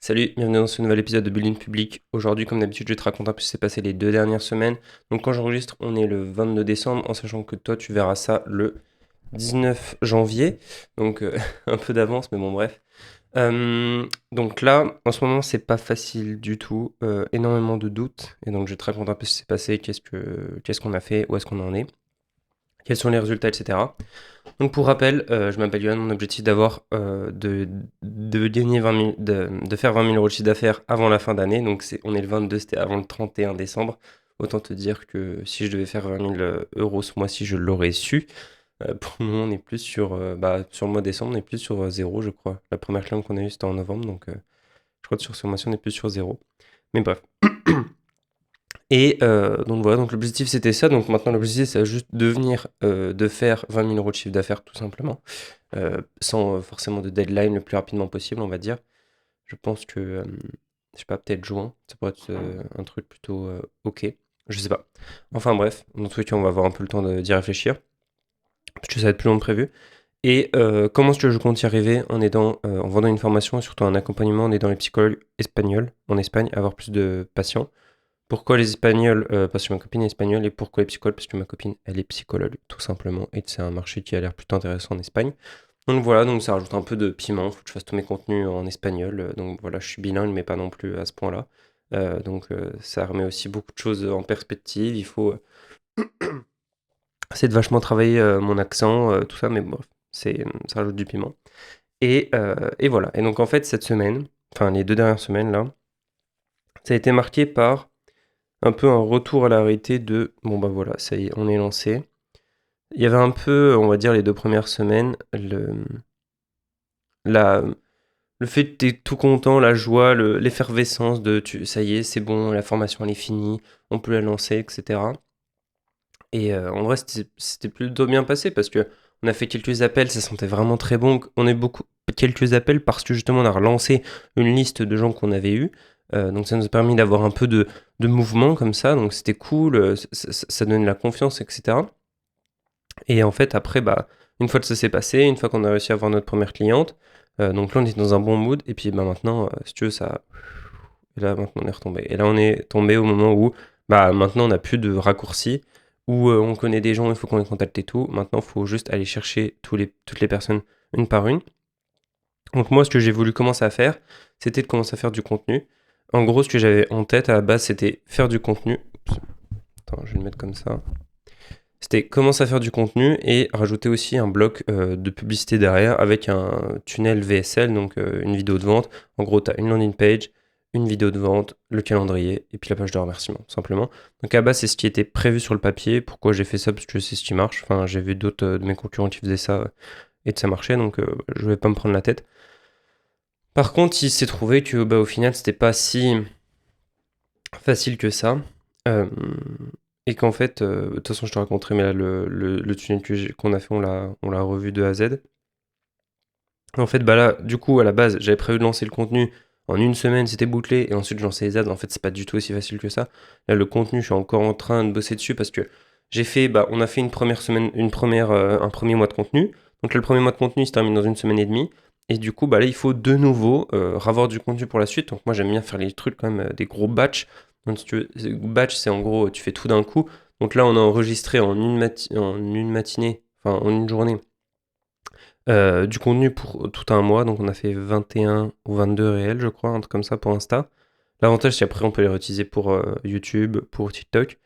Salut, bienvenue dans ce nouvel épisode de Building Public. Aujourd'hui, comme d'habitude, je vais te raconter un peu ce qui s'est passé les 2 dernières semaines. Donc quand j'enregistre, on est le 22 décembre, en sachant que toi, tu verras ça le 19 janvier. Donc un peu d'avance, mais bon, bref. Donc là, en ce moment, c'est pas facile du tout. Énormément de doutes. Et donc je vais te raconter un peu ce qui s'est passé, qu'est-ce qu'on a fait, où est-ce qu'on en est, quels sont les résultats, etc. Donc pour rappel, je m'appelle Yoann, mon objectif d'avoir de gagner 20 000, de faire 20 000 euros de chiffre d'affaires avant la fin d'année. Donc on est le 22, c'était avant le 31 décembre. Autant te dire que si je devais faire 20 000 euros ce mois-ci, je l'aurais su. Pour le moment, on est plus sur le mois de décembre, on est plus sur zéro, je crois. La première claim qu'on a eue, c'était en novembre, donc je crois que sur ce mois-ci, on est plus sur zéro. Mais bref. Et donc voilà, donc l'objectif c'était ça. Donc maintenant l'objectif c'est juste de faire 20 000 euros de chiffre d'affaires tout simplement, sans forcément de deadline le plus rapidement possible, on va dire. Je pense que, je sais pas, peut-être juin, ça pourrait être un truc plutôt ok. Je sais pas. Enfin bref, dans tous les cas on va avoir un peu le temps d'y réfléchir, parce que ça va être plus long que prévu. Et comment est-ce que je compte y arriver en vendant une formation et surtout un accompagnement en aidant les psychologues espagnols en Espagne à avoir plus de patients. Pourquoi les Espagnols? Parce que ma copine est espagnole. Et pourquoi les psychologues? Parce que ma copine, elle est psychologue, tout simplement. Et c'est un marché qui a l'air plutôt intéressant en Espagne. Donc voilà, donc ça rajoute un peu de piment. Faut que je fasse tous mes contenus en espagnol. Donc voilà, je suis bilingue, mais pas non plus à ce point-là. Ça remet aussi beaucoup de choses en perspective. Il faut essayer de vachement travailler mon accent, tout ça, mais bref, ça rajoute du piment. Et voilà. Et donc en fait, cette semaine, enfin les 2 dernières semaines là, ça a été marqué par un peu un retour à la réalité de bon bah voilà, ça y est, on est lancé. Il y avait un peu, on va dire, les 2 premières semaines, la, le fait que t'es tout content, la joie, l'effervescence de ça y est, c'est bon, la formation elle est finie, on peut la lancer, etc. Et en vrai, c'était plutôt bien passé parce que on a fait quelques appels, ça sentait vraiment très bon. On a eu quelques appels parce que justement on a relancé une liste de gens qu'on avait eu. Donc ça nous a permis d'avoir un peu de mouvement comme ça, donc c'était cool, ça donne de la confiance, etc. Et en fait, après, bah, une fois que ça s'est passé, une fois qu'on a réussi à avoir notre première cliente, donc là on était dans un bon mood, et puis bah, maintenant, si tu veux, ça. Et là maintenant on est retombé. Et là on est tombé au moment où bah, maintenant on n'a plus de raccourcis, où on connaît des gens, il faut qu'on les contacte et tout. Maintenant il faut juste aller chercher toutes les personnes une par une. Donc moi ce que j'ai voulu commencer à faire, c'était de commencer à faire du contenu. En gros ce que j'avais en tête à la base c'était faire du contenu. Oups. Attends, je vais le mettre comme ça. C'était commencer à faire du contenu et rajouter aussi un bloc de publicité derrière avec un tunnel VSL, donc une vidéo de vente. En gros, tu as une landing page, une vidéo de vente, le calendrier et puis la page de remerciement, tout simplement. Donc à la base, c'est ce qui était prévu sur le papier. Pourquoi j'ai fait ça? Parce que c'est ce qui marche. Enfin, j'ai vu d'autres de mes concurrents qui faisaient ça et ça marchait, donc je vais pas me prendre la tête. Par contre, il s'est trouvé que bah, au final, c'était pas si facile que ça. Euh, et qu'en fait, de toute façon, je te raconterai, mais là, le tunnel qu'on a fait, on l'a revu de A à Z. En fait, bah là, du coup, à la base, j'avais prévu de lancer le contenu en une semaine, c'était bouclé, et ensuite je lançais les ads. En fait, c'est pas du tout aussi facile que ça. Là, le contenu, je suis encore en train de bosser dessus parce que on a fait une première semaine, un premier mois de contenu. Donc là, le premier mois de contenu il se termine dans une semaine et demie. Et du coup, bah là, il faut de nouveau ravoir du contenu pour la suite. Donc moi, j'aime bien faire les trucs quand même, des gros batchs. Donc si tu veux, batch, c'est en gros, tu fais tout d'un coup. Donc là, on a enregistré en une matinée, enfin en une journée, du contenu pour tout un mois. Donc on a fait 21 ou 22 réels, je crois, un truc comme ça pour Insta. L'avantage, c'est qu'après, on peut les réutiliser pour YouTube, pour TikTok.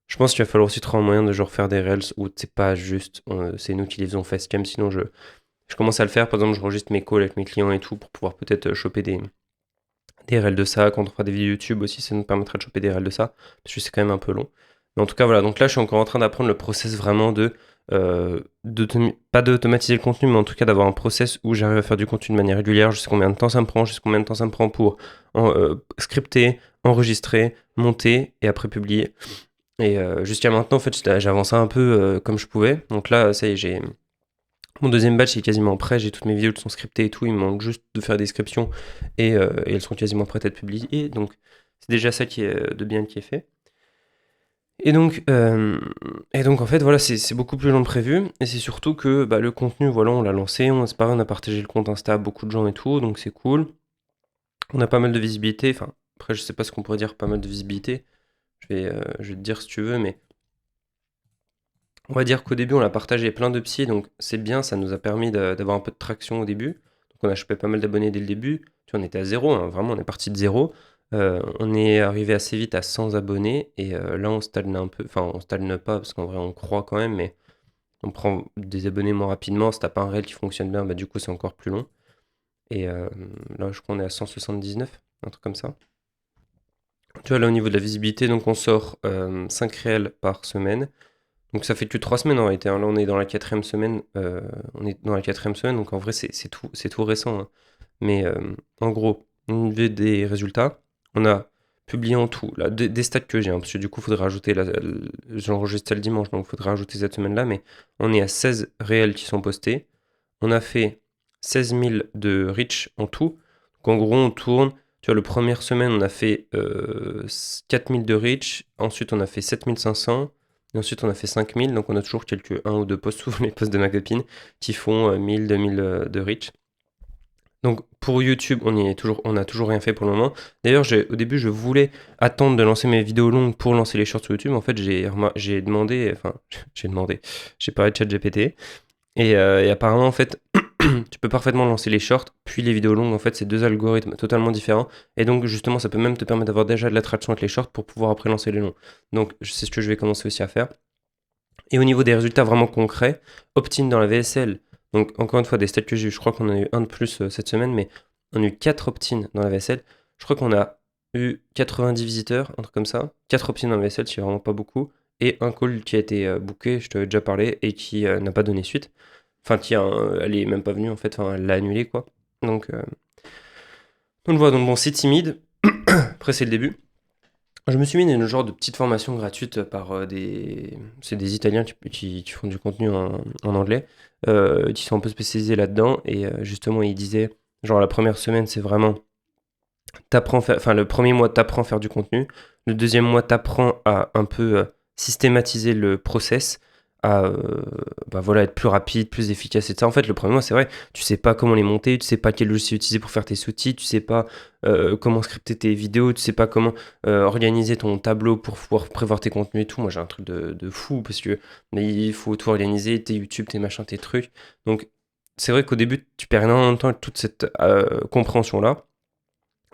Je pense qu'il va falloir aussi trouver un moyen de genre faire des reels où c'est pas juste, c'est nous qui les faisons facecam. Sinon, je commence à le faire. Par exemple, je registre mes calls avec mes clients et tout pour pouvoir peut-être choper des reels de ça. Quand on fera des vidéos YouTube aussi, ça nous permettra de choper des reels de ça. Parce que c'est quand même un peu long. Mais en tout cas, voilà. Donc là, je suis encore en train d'apprendre le process vraiment pas d'automatiser le contenu, mais en tout cas d'avoir un process où j'arrive à faire du contenu de manière régulière. Je sais combien de temps ça me prend, je sais combien de temps ça me prend pour scripter, enregistrer, monter et après publier. Et jusqu'à maintenant, en fait, j'avançais un peu comme je pouvais. Donc là, ça y est, j'ai mon deuxième batch est quasiment prêt. J'ai toutes mes vidéos qui sont scriptées et tout. Il me manque juste de faire des descriptions et elles sont quasiment prêtes à être publiées. Donc c'est déjà ça qui est de bien qui est fait. Et donc, en fait, voilà, c'est beaucoup plus long que prévu. Et c'est surtout que bah, le contenu, voilà, on l'a lancé. C'est pareil, on a partagé le compte Insta à beaucoup de gens et tout. Donc c'est cool. On a pas mal de visibilité. Enfin, après, je sais pas ce qu'on pourrait dire pas mal de visibilité. Je vais te dire si tu veux, mais on va dire qu'au début, on a partagé plein de psy, donc c'est bien, ça nous a permis d'avoir un peu de traction au début. Donc on a chopé pas mal d'abonnés dès le début. Tu vois, on était à zéro, hein, vraiment, on est parti de zéro. On est arrivé assez vite à 100 abonnés, et là, on stagne un peu. Enfin, on stagne pas, parce qu'en vrai, on croit quand même, mais on prend des abonnés moins rapidement. Si t'as pas un réel qui fonctionne bien, bah du coup, c'est encore plus long. Et là, je crois qu'on est à 179, un truc comme ça. Tu vois, là, au niveau de la visibilité, donc on sort 5 réels par semaine. Donc ça fait que 3 semaines en réalité, hein. Là, on est dans la quatrième semaine. Donc en vrai, c'est tout récent, hein. Mais en gros, au niveau des résultats, on a publié en tout, là, des stats que j'ai, hein, parce que du coup, il faudrait rajouter, j'enregistre le dimanche, donc il faudrait rajouter cette semaine-là, mais on est à 16 réels qui sont postés. On a fait 16 000 de reach en tout. Donc en gros, on tourne. Tu vois, la première semaine, on a fait 4 000 de reach. Ensuite, on a fait 7 500. Et ensuite, on a fait 5 000. Donc, on a toujours quelques un ou deux posts, souvent les posts de ma copine, qui font 1000, 2000 de reach. Donc, pour YouTube, on a toujours rien fait pour le moment. D'ailleurs, au début, je voulais attendre de lancer mes vidéos longues pour lancer les shorts sur YouTube. En fait, j'ai demandé, enfin, j'ai parlé de ChatGPT. Et apparemment, en fait, tu peux parfaitement lancer les shorts, puis les vidéos longues. En fait, c'est deux algorithmes totalement différents. Et donc, justement, ça peut même te permettre d'avoir déjà de l'attraction avec les shorts pour pouvoir après lancer les longs. Donc, c'est ce que je vais commencer aussi à faire. Et au niveau des résultats vraiment concrets, opt-in dans la VSL. Donc, encore une fois, des stats que j'ai eu, je crois qu'on en a eu un de plus cette semaine, mais on a eu 4 opt-in dans la VSL. Je crois qu'on a eu 90 visiteurs, un truc comme ça. 4 opt-in dans la VSL, c'est vraiment pas beaucoup. Et un call qui a été booké, je te l'avais déjà parlé, et qui n'a pas donné suite. Enfin, elle est même pas venue en fait, enfin, elle l'a annulé quoi. Donc voilà, donc bon, c'est timide. Après, c'est le début. Je me suis mis dans une genre de petite formation gratuite par des. C'est des Italiens qui font du contenu en anglais, qui sont un peu spécialisés là-dedans. Et justement, ils disaient, genre la première semaine, c'est vraiment. Enfin, le premier mois, t'apprends à faire du contenu. Le deuxième mois, t'apprends à un peu systématiser le process, à bah voilà, être plus rapide, plus efficace, etc. En fait, le premier mois, c'est vrai, tu sais pas comment les monter, tu sais pas quel logiciel utiliser pour faire tes sous-titres, tu sais pas comment scripter tes vidéos, tu sais pas comment organiser ton tableau pour pouvoir prévoir tes contenus et tout. Moi, j'ai un truc de fou parce que il faut tout organiser, tes YouTube, tes machins, tes trucs. Donc, c'est vrai qu'au début, tu perds énormément de temps avec toute cette compréhension-là.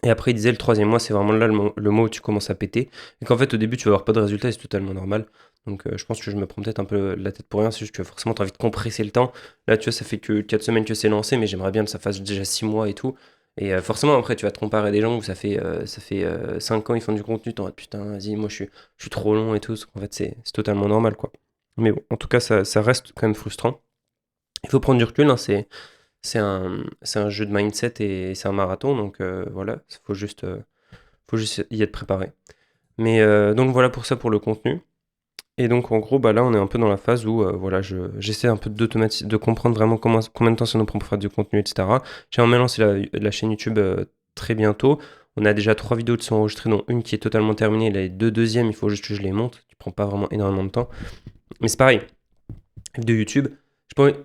Et après, il disait le troisième mois, c'est vraiment là le mois où tu commences à péter. Et qu'en fait, au début, tu vas avoir pas de résultats et c'est totalement normal. Donc, je pense que je me prends peut-être un peu la tête pour rien. C'est juste que forcément, tu as envie de compresser le temps. Là, tu vois, ça fait que 4 semaines que c'est lancé, mais j'aimerais bien que ça fasse déjà 6 mois et tout. Et forcément, après, tu vas te comparer à des gens où ça fait 5 ans, ils font du contenu. T'en vas, putain, vas-y, moi, je suis trop long et tout. En fait, c'est totalement normal, quoi. Mais bon, en tout cas, ça reste quand même frustrant. Il faut prendre du recul, hein, c'est un jeu de mindset et c'est un marathon, donc voilà, faut juste y être préparé. Mais donc voilà pour ça pour le contenu. Et donc en gros, bah là on est un peu dans la phase où voilà, j'essaie un peu de comprendre vraiment combien de temps ça nous prend pour faire du contenu, etc. J'aimerais lancer la chaîne YouTube très bientôt. On a déjà 3 vidéos qui sont enregistrées, dont une qui est totalement terminée. Les 2 deuxièmes, il faut juste que je les monte, qui prend pas vraiment énormément de temps. Mais c'est pareil, de YouTube,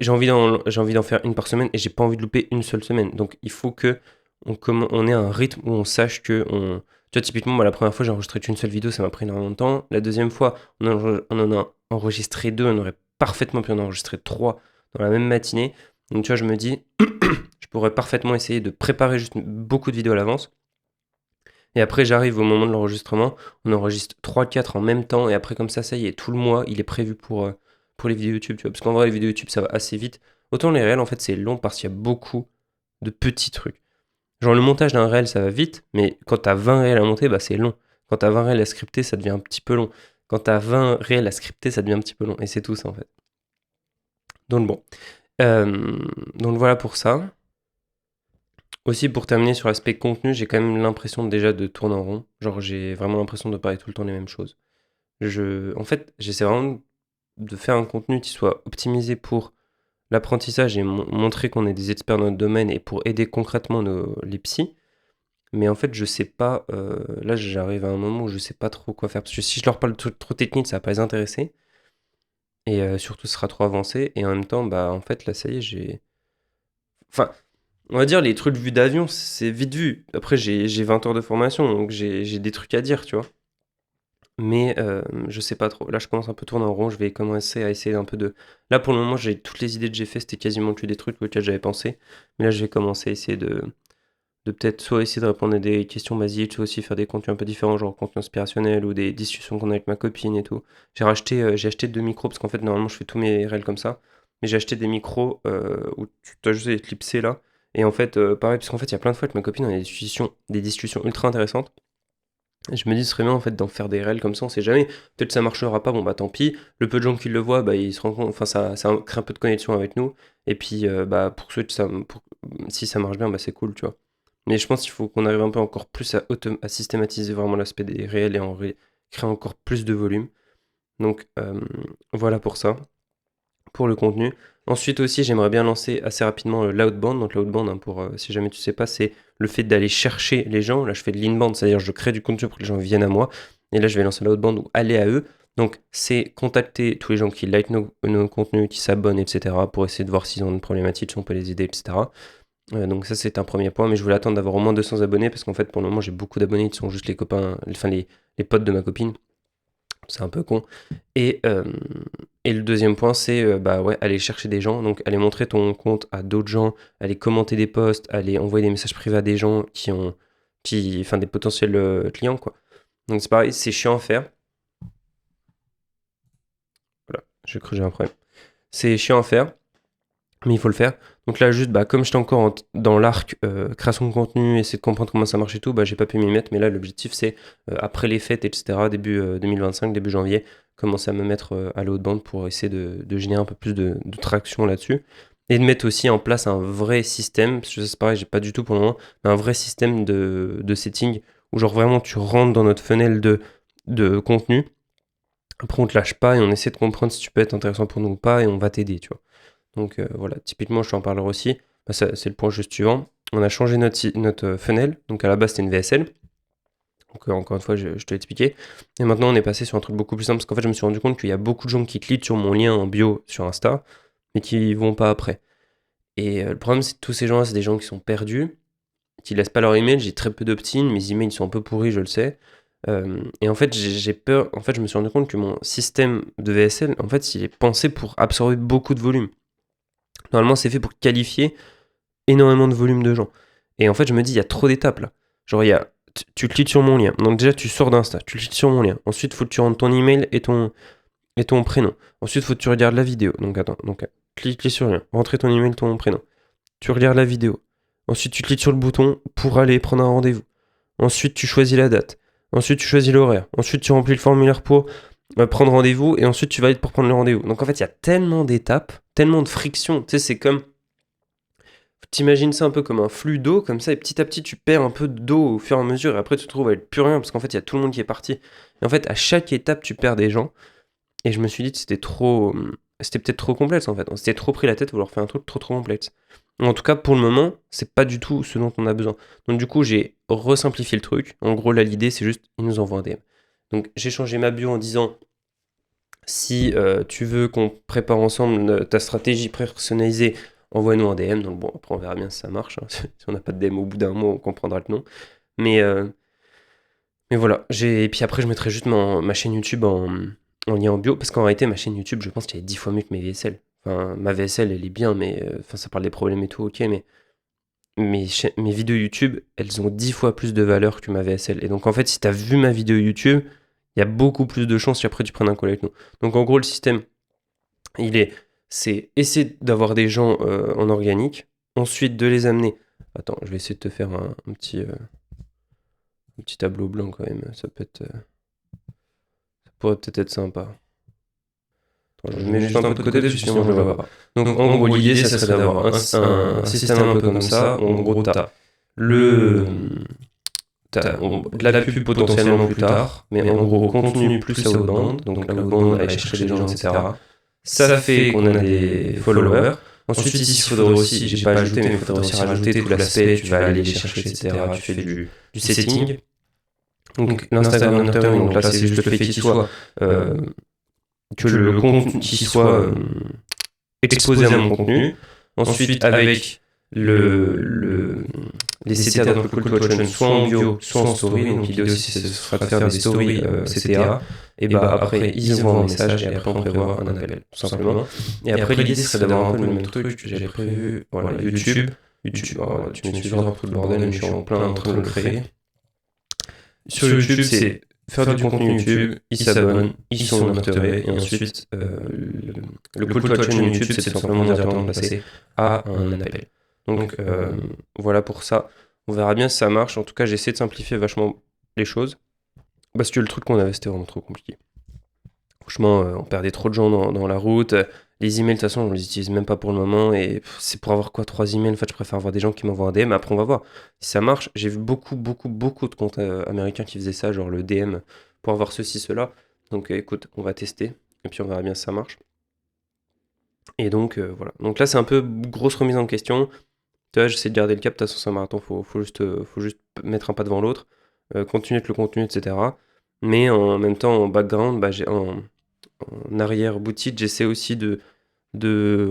j'ai envie d'en faire une par semaine et j'ai pas envie de louper une seule semaine. Donc il faut que on ait un rythme où on sache que tu vois, typiquement, moi, la première fois, j'ai enregistré qu'une seule vidéo, ça m'a pris énormément de temps. La deuxième fois, on en a enregistré 2, on aurait parfaitement pu en enregistrer 3 dans la même matinée. Donc tu vois, je me dis, je pourrais parfaitement essayer de préparer juste beaucoup de vidéos à l'avance. Et après, j'arrive au moment de l'enregistrement, on enregistre 3-4 en même temps, et après, comme ça y est, tout le mois, il est prévu pour les vidéos YouTube, tu vois. Parce qu'en vrai, les vidéos YouTube, ça va assez vite. Autant les réels, en fait, c'est long parce qu'il y a beaucoup de petits trucs. Genre, le montage d'un réel, ça va vite, mais quand t'as 20 réels à monter, bah, c'est long. Quand t'as 20 réels à scripter, ça devient un petit peu long. Quand t'as 20 réels à scripter, ça devient un petit peu long. Et c'est tout ça, en fait. Donc, bon. Euh, donc, voilà pour ça. Aussi, pour terminer sur l'aspect contenu, j'ai quand même l'impression déjà de tourner en rond. Genre, j'ai vraiment l'impression de parler tout le temps les mêmes choses. En fait, j'essaie vraiment de faire un contenu qui soit optimisé pour l'apprentissage et montrer qu'on est des experts dans notre domaine et pour aider concrètement les psys. Mais en fait, je sais pas. Là, j'arrive à un moment où je sais pas trop quoi faire. Parce que si je leur parle trop technique, ça va pas les intéresser. Et surtout, ce sera trop avancé. Et en même temps, bah, en fait, là, ça y est, j'ai. Enfin, On va dire les trucs vus d'avion, c'est vite vu. Après, j'ai 20 heures de formation, donc j'ai des trucs à dire, tu vois. Mais je sais pas trop. Là, je commence un peu tourner en rond. Je vais commencer à essayer un peu de. Là, pour le moment, j'ai toutes les idées que j'ai fait, c'était quasiment que des trucs auxquels j'avais pensé. Mais là, je vais commencer à essayer de peut-être soit essayer de répondre à des questions basiques, soit aussi faire des contenus un peu différents, genre contenu inspirationnel ou des discussions qu'on a avec ma copine et tout. J'ai acheté 2 micros parce qu'en fait, normalement, je fais tous mes réels comme ça. Mais j'ai acheté des micros où tu dois juste les clipser là. Et en fait, pareil, parce qu'en fait, il y a plein de fois que ma copine a des discussions ultra intéressantes. Et je me dis, ce serait bien en fait d'en faire des réels comme ça, on sait jamais. Peut-être ça marchera pas, bon bah tant pis. Le peu de gens qui le voient, bah ils se rendent compte, enfin ça crée un peu de connexion avec nous. Et puis bah pour ceux si ça marche bien, bah c'est cool, tu vois. Mais je pense qu'il faut qu'on arrive un peu encore plus à systématiser vraiment l'aspect des réels et créer encore plus de volume. Donc voilà pour ça pour le contenu. Ensuite aussi, j'aimerais bien lancer assez rapidement l'outbound. Donc l'outbound, hein, pour si jamais tu sais pas, c'est le fait d'aller chercher les gens. Là, je fais de l'inbound, c'est-à-dire je crée du contenu pour que les gens viennent à moi. Et là, je vais lancer l'outbound ou aller à eux. Donc c'est contacter tous les gens qui like nos contenus, qui s'abonnent, etc. pour essayer de voir s'ils ont une problématique, si on peut les aider, etc. Donc ça, c'est un premier point. Mais je voulais attendre d'avoir au moins 200 abonnés parce qu'en fait, pour le moment, j'ai beaucoup d'abonnés qui sont juste les copains, enfin les potes de ma copine. C'est un peu con. Et, euh, et le deuxième point, c'est bah ouais, aller chercher des gens, donc aller montrer ton compte à d'autres gens, aller commenter des posts, aller envoyer des messages privés à des gens enfin des potentiels clients, quoi. Donc c'est pareil, c'est chiant à faire. Voilà, j'ai cru que j'ai un problème. C'est chiant à faire, mais il faut le faire. Donc là, juste, bah, comme j'étais encore dans l'arc création de contenu, essayer de comprendre comment ça marche et tout, bah, j'ai pas pu m'y mettre. Mais là, l'objectif, c'est après les fêtes, etc., début 2025, début janvier, commencer à me mettre à la haute bande pour essayer de générer un peu plus de traction là-dessus. Et de mettre aussi en place un vrai système, parce que ça, c'est pareil, j'ai pas du tout pour le moment, mais un vrai système de setting où, genre, vraiment, tu rentres dans notre funnel de contenu. Après, on te lâche pas et on essaie de comprendre si tu peux être intéressant pour nous ou pas et on va t'aider, tu vois. Donc voilà, typiquement, je t'en parlerai aussi. Bah, c'est le point juste suivant. On a changé notre funnel. Donc à la base, c'était une VSL. Donc encore une fois, je te l'ai expliqué. Et maintenant, on est passé sur un truc beaucoup plus simple parce qu'en fait, je me suis rendu compte qu'il y a beaucoup de gens qui cliquent sur mon lien en bio sur Insta, mais qui vont pas après. Et le problème, c'est que tous ces gens-là, c'est des gens qui sont perdus, qui laissent pas leur email. J'ai très peu d'opt-in. Mes emails sont un peu pourris, je le sais. Et en fait, j'ai peur. En fait, je me suis rendu compte que mon système de VSL, en fait, il est pensé pour absorber beaucoup de volume. Normalement, c'est fait pour qualifier énormément de volume de gens. Et en fait, je me dis, il y a trop d'étapes là. Genre, tu cliques sur mon lien. Donc, déjà, tu sors d'Insta, tu cliques sur mon lien. Ensuite, il faut que tu rentres ton email et ton prénom. Ensuite, il faut que tu regardes la vidéo. Donc, attends. Donc, clique sur le lien. Rentrer ton email, ton prénom. Tu regardes la vidéo. Ensuite, tu cliques sur le bouton pour aller prendre un rendez-vous. Ensuite, tu choisis la date. Ensuite, tu choisis l'horaire. Ensuite, tu remplis le formulaire pour prendre rendez-vous. Et ensuite, tu valides pour prendre le rendez-vous. Donc, en fait, il y a tellement d'étapes, tellement de friction. Tu sais, c'est comme. T'imagines ça un peu comme un flux d'eau, comme ça, et petit à petit, tu perds un peu d'eau au fur et à mesure, et après, tu te trouves avec plus rien, parce qu'en fait, il y a tout le monde qui est parti. Et en fait, à chaque étape, tu perds des gens. Et je me suis dit que c'était trop. C'était peut-être trop complexe, en fait. On s'était trop pris la tête à vouloir faire un truc trop complexe. En tout cas, pour le moment, c'est pas du tout ce dont on a besoin. Donc, du coup, j'ai resimplifié le truc. En gros, là, l'idée, c'est juste, ils nous envoient un DM. Donc, j'ai changé ma bio en disant si tu veux qu'on prépare ensemble ta stratégie personnalisée, envoie-nous un DM. Donc bon, après on verra bien si ça marche, hein. Si on n'a pas de DM au bout d'un mois, on comprendra le nom. Mais, euh, mais voilà, et puis après je mettrai juste ma chaîne YouTube en lien en bio, parce qu'en réalité ma chaîne YouTube, je pense qu'elle est 10 fois mieux que mes VSL. Enfin, ma VSL elle est bien, mais enfin, ça parle des problèmes et tout, ok, mais mes vidéos YouTube, elles ont 10 fois plus de valeur que ma VSL. Et donc en fait, si tu as vu ma vidéo YouTube, il y a beaucoup plus de chances qu'après tu prennes un call avec nous. Donc en gros, le système, c'est essayer d'avoir des gens en organique, ensuite de les amener. Attends, je vais essayer de te faire un petit tableau blanc quand même. Ça pourrait peut-être être sympa. Attends, je mets juste un peu de côté parce que sinon je ne le vois pas. Donc en gros, l'idée, ça serait d'avoir un système un peu comme ça. Où, en gros, t'as de la pub potentiellement plus tard, mais en gros, contenu plus la outbound. Donc la outbound, aller chercher des gens, etc. Ça fait qu'on a des followers. Ensuite, ici, il faudrait aussi, j'ai pas ajouté, mais il faudrait aussi rajouter tout l'aspect, tu vas aller les chercher, etc. Tu fais du setting. Donc l'Instagram monitoring, donc là, c'est juste le fait qu'il soit, que le contenu qui soit exposé à mon contenu. Ensuite, avec le, les CTA dans le Call to Action soit en bio, soit en story. Donc l'idée aussi, ce sera de faire des stories CTA. Et bah après, ils envoient un message et après on prévoit un appel, tout simplement. Et après, l'idée serait d'avoir un peu le même truc que j'avais prévu. Voilà, YouTube, tu m'excuseras pour tout le bordel, mais je suis en plein en train de le créer. Sur YouTube, c'est faire du contenu YouTube, ils s'abonnent, ils sont monitorisés, et ensuite, le call to action YouTube, c'est tout simplement directement de passer à un appel. Donc voilà pour ça. On verra bien si ça marche. En tout cas, j'essaie de simplifier vachement les choses. Parce que le truc qu'on avait, c'était vraiment trop compliqué. Franchement, on perdait trop de gens dans la route. Les emails, de toute façon, on les utilise même pas pour le moment. Et c'est pour avoir quoi, 3 emails. En fait, je préfère avoir des gens qui m'envoient un DM. Après, on va voir si ça marche. J'ai vu beaucoup de comptes américains qui faisaient ça, genre le DM, pour avoir ceci, cela. Donc, écoute, on va tester. Et puis, on verra bien si ça marche. Et donc, voilà. Donc là, c'est un peu grosse remise en question. Tu vois, j'essaie de garder le cap. De toute façon, c'est un marathon. Faut juste mettre un pas devant l'autre. Continuer avec le contenu, etc. Mais en même temps, en background, en arrière-boutique, j'essaie aussi de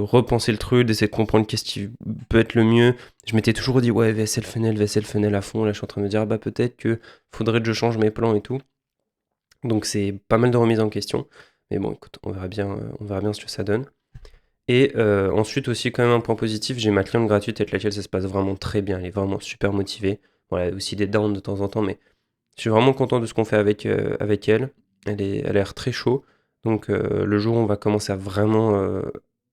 repenser le truc, d'essayer de comprendre qu'est-ce qui peut être le mieux. Je m'étais toujours dit, ouais, VSL Funnel à fond. Là, je suis en train de me dire, peut-être que faudrait que je change mes plans et tout. Donc, c'est pas mal de remises en question. Mais bon, écoute, on verra bien ce que ça donne. Et ensuite, aussi, quand même, un point positif, j'ai ma cliente gratuite avec laquelle ça se passe vraiment très bien. Elle est vraiment super motivée. Voilà, elle a aussi des downs de temps en temps, mais je suis vraiment content de ce qu'on fait avec elle. Elle a l'air très chaud. Donc le jour où on va commencer à vraiment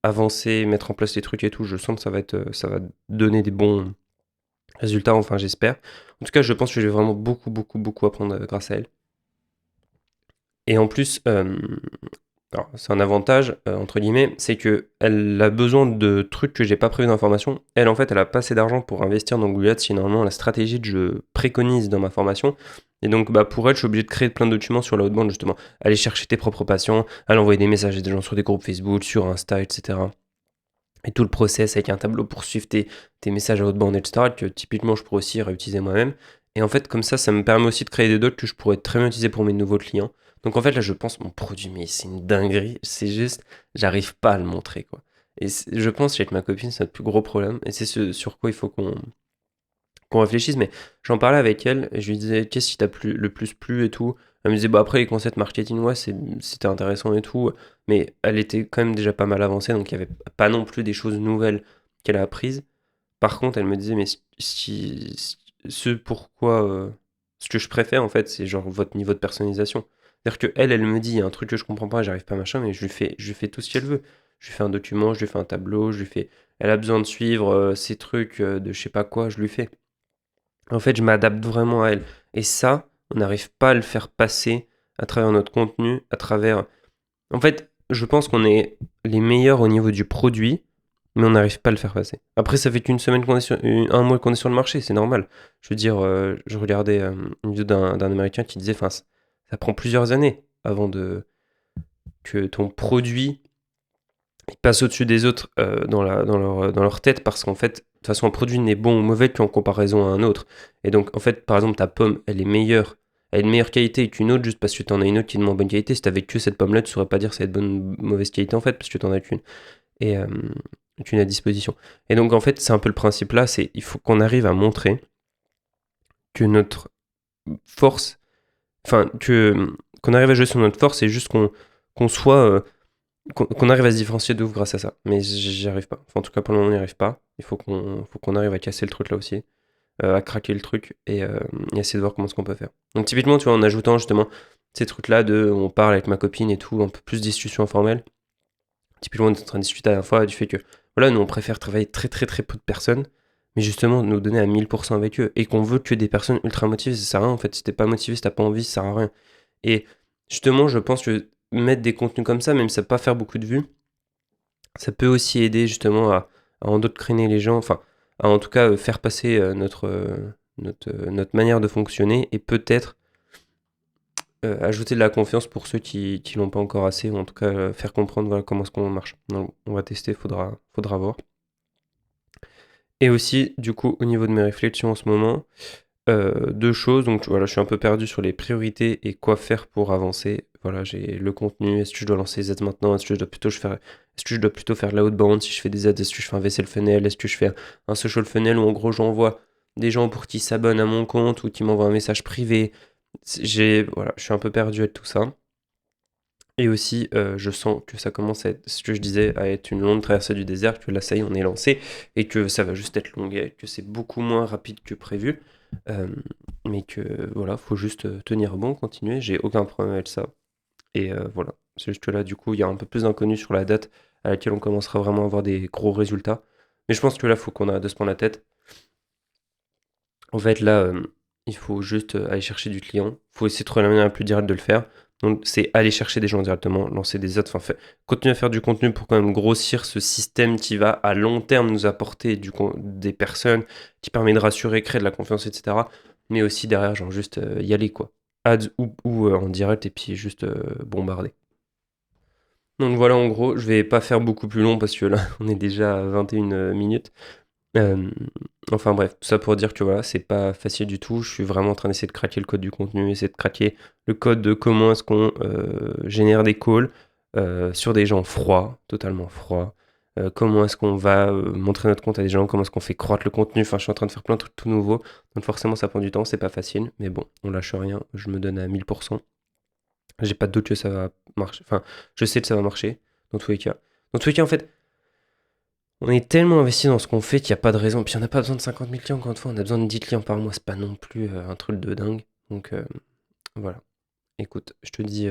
avancer, mettre en place les trucs et tout, je sens que ça va donner des bons résultats, enfin j'espère. En tout cas, je pense que je vais vraiment beaucoup apprendre grâce à elle. Et en plus, alors, c'est un avantage, entre guillemets, c'est que elle a besoin de trucs que j'ai pas prévu dans la formation. Elle, en fait, elle a pas assez d'argent pour investir dans Google Ads, c'est normalement la stratégie que je préconise dans ma formation. Et donc, pour elle, je suis obligé de créer plein de documents sur la outbound, justement. Aller chercher tes propres patients, aller envoyer des messages à des gens sur des groupes Facebook, sur Insta, etc. Et tout le process avec un tableau pour suivre tes messages à outbound, etc. que typiquement, je pourrais aussi réutiliser moi-même. Et en fait, comme ça me permet aussi de créer des docs que je pourrais très bien utiliser pour mes nouveaux clients. Donc en fait, là, je pense mon produit, mais c'est une dinguerie. C'est juste, j'arrive pas à le montrer, quoi. Et je pense qu'avec ma copine, c'est notre plus gros problème. Et c'est ce sur quoi il faut qu'on réfléchisse. Mais j'en parlais avec elle, et je lui disais, qu'est-ce qui t'a le plus plu et tout. Elle me disait, après, les concepts marketing, ouais, c'était intéressant et tout. Mais elle était quand même déjà pas mal avancée, donc il n'y avait pas non plus des choses nouvelles qu'elle a apprises. Par contre, elle me disait, mais ce que je préfère, en fait, c'est genre votre niveau de personnalisation. C'est-à-dire que elle me dit, il y a un truc que je comprends pas, j'arrive pas, machin, mais je lui fais tout ce qu'elle veut. Je lui fais un document, je lui fais un tableau, elle a besoin de suivre ces trucs de je sais pas quoi, je lui fais. En fait, je m'adapte vraiment à elle. Et ça, on n'arrive pas à le faire passer à travers notre contenu, à travers... En fait, je pense qu'on est les meilleurs au niveau du produit, mais on n'arrive pas à le faire passer. Après, ça fait qu'une semaine un mois qu'on est sur le marché, c'est normal. Je veux dire, je regardais une vidéo d'un Américain qui disait, enfin, ça prend plusieurs années avant que ton produit passe au-dessus des autres dans leur tête, parce qu'en fait, de toute façon, un produit n'est bon ou mauvais qu'en comparaison à un autre. Et donc, en fait, par exemple, ta pomme, elle a une meilleure qualité qu'une autre juste parce que tu en as une autre qui est de moins bonne qualité. Si tu n'avais que cette pomme-là, tu ne saurais pas dire si elle est de bonne ou mauvaise qualité en fait, parce que tu n'en as qu'une. Et qu'une à disposition. Et donc, en fait, c'est un peu le principe là, c'est il faut qu'on arrive à montrer que notre force, qu'on arrive à jouer sur notre force, et juste qu'on soit qu'on arrive à se différencier de ouf grâce à ça. Mais j'y arrive pas. Enfin, en tout cas, pour le moment, on n'y arrive pas. Il faut qu'on arrive à casser le truc là aussi, à craquer le truc et essayer de voir comment ce qu'on peut faire. Donc, typiquement, tu vois, en ajoutant justement ces trucs-là on parle avec ma copine et tout, un peu plus de discussion informelle. Typiquement, on est en train de discuter à la fois du fait que, voilà, nous, on préfère travailler très peu de personnes, mais justement, nous donner à 1000% avec eux, et qu'on veut que des personnes ultra motivées, ça sert à rien, en fait. Si t'es pas motivé, si t'as pas envie, ça sert à rien. Et justement, je pense que mettre des contenus comme ça, même si ça peut pas faire beaucoup de vues, ça peut aussi aider justement à endoctriner les gens, enfin, à en tout cas faire passer notre manière de fonctionner, et peut-être ajouter de la confiance pour ceux qui l'ont pas encore assez, ou en tout cas faire comprendre voilà, comment est-ce qu'on marche. Donc, on va tester, faudra voir. Et aussi, du coup, au niveau de mes réflexions en ce moment, deux choses. Donc voilà, je suis un peu perdu sur les priorités et quoi faire pour avancer. voilà, j'ai le contenu, est-ce que je dois lancer les ads maintenant, est-ce que je dois plutôt faire de l'outbound si je fais des ads, est-ce que je fais un VSL funnel, est-ce que je fais un social funnel où en gros j'envoie des gens pour qu'ils s'abonnent à mon compte ou qui m'envoient un message privé. Voilà, je suis un peu perdu avec tout ça. Et aussi, je sens que ça commence à être, ce que je disais, à être une longue traversée du désert, que là, ça y est, on est lancé, et que ça va juste être long, et que c'est beaucoup moins rapide que prévu. Euh, mais que voilà, faut juste tenir bon, continuer. J'ai aucun problème avec ça. Et voilà. C'est juste que là, du coup, il y a un peu plus d'inconnu sur la date à laquelle on commencera vraiment à avoir des gros résultats. Mais je pense que là, faut qu'on arrête de se prendre la tête. En fait, là, il faut juste aller chercher du client. Il faut essayer de trouver la manière la plus directe de le faire. Donc, c'est aller chercher des gens directement, lancer des ads, continuer à faire du contenu pour quand même grossir ce système qui va à long terme nous apporter des personnes, qui permet de rassurer, créer de la confiance, etc. Mais aussi derrière, genre juste y aller, quoi. Ads ou en direct et puis juste bombarder. Donc voilà, en gros, je vais pas faire beaucoup plus long parce que là, on est déjà à 21 minutes. Euh, enfin bref, tout ça pour dire que voilà, c'est pas facile du tout. Je suis vraiment en train d'essayer de craquer le code du contenu, essayer de craquer le code de comment est-ce qu'on génère des calls sur des gens froids, totalement froids. Comment est-ce qu'on va montrer notre compte à des gens, comment est-ce qu'on fait croître le contenu. Enfin, je suis en train de faire plein de trucs tout nouveaux. Donc forcément, ça prend du temps, c'est pas facile. Mais bon, on lâche rien. Je me donne à 1000%. J'ai pas de doute que ça va marcher. Enfin, je sais que ça va marcher, dans tous les cas. Dans tous les cas, en fait, on est tellement investi dans ce qu'on fait qu'il n'y a pas de raison. Puis on n'a pas besoin de 50 000 clients, encore une fois, on a besoin de 10 clients par mois. C'est pas non plus un truc de dingue. Donc voilà. Écoute, je te dis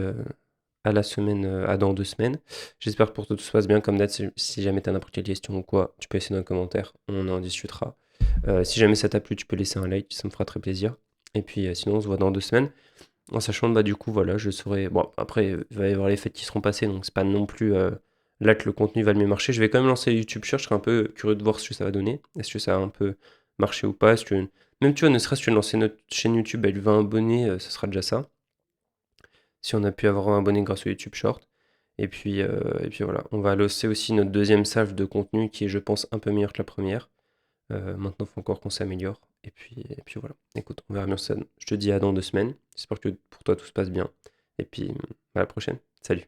à la semaine, à dans 2 semaines. J'espère que pour toi tout se passe bien. Comme d'hab, si jamais tu as n'importe quelle question ou quoi, tu peux laisser dans les commentaires. On en discutera. Si jamais ça t'a plu, tu peux laisser un like, ça me fera très plaisir. Et puis sinon, on se voit dans 2 semaines. En sachant, bah, du coup, voilà, je saurai. Bon, après, il va y avoir les fêtes qui seront passées, donc c'est pas non plus là que le contenu va le mieux marcher. Je vais quand même lancer YouTube Short, je serai un peu curieux de voir ce que ça va donner. Est-ce que ça a un peu marché ou pas? Est-ce que. Même, tu vois, ne serait-ce que de lancer notre chaîne YouTube avec 20 abonnés, ce sera déjà ça. Si on a pu avoir un abonné grâce au YouTube Short. Et puis voilà, on va lancer aussi notre deuxième salve de contenu qui est, je pense, un peu meilleur que la première. Maintenant, il faut encore qu'on s'améliore. Et puis voilà. Écoute, on verra bien ça. Je te dis à dans 2 semaines. J'espère que pour toi tout se passe bien. Et puis à la prochaine. Salut.